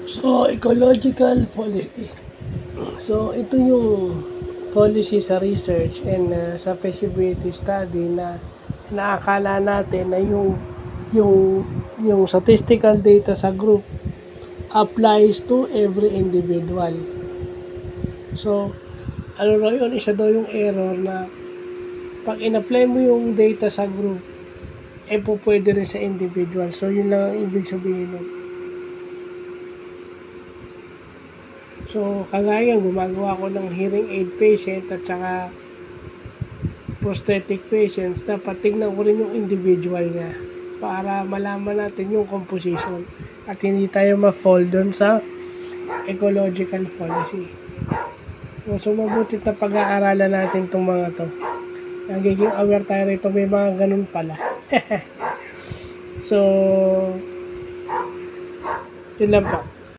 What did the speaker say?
So, ecological policy. So, ito yung policy sa research and sa feasibility study na naakala natin na yung yung statistical data sa group applies to every individual. So, ano raw yun? Isa daw yung error na pag in-apply mo yung data sa group, pwede rin sa individual. So, yun lang ang ibig sabihin nun. So, kagaya gumagawa ko ng hearing aid patient at saka prosthetic patients, dapat tignan ko rin yung individual niya para malaman natin yung composition at hindi tayo ma-fall doon sa ecological policy. So, mabuti na pag-aaralan natin itong mga to. Nagiging aware tayo rito, may mga ganun pala. So, yun lang po.